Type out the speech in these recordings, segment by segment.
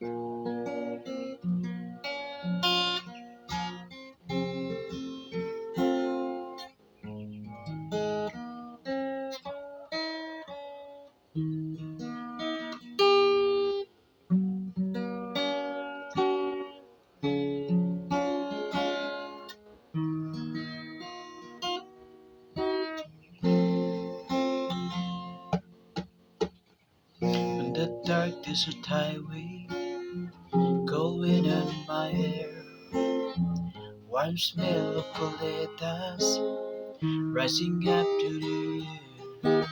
On the dark desert highway, cold wind in my hair, warm smell of coletas rising up to the air.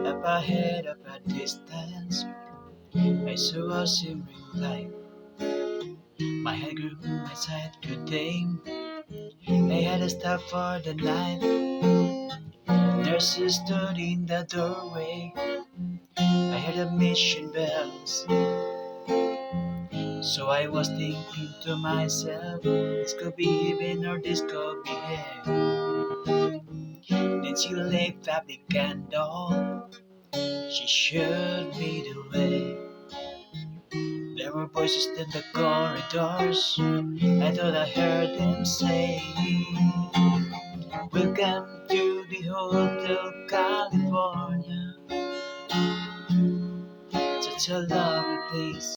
Up ahead, up a distance, I saw a shimmering light. My head grew, my sight grew dim. I had to stop for the night. Nurses stood in the doorway. I heard the mission bells. So I was thinking to myself, this could be heaven or this could be hell. Then she lit up the candle. She showed me the way. There were voices in the corridors. I thought I heard them say, welcome to the Hotel California. Such a lovely place.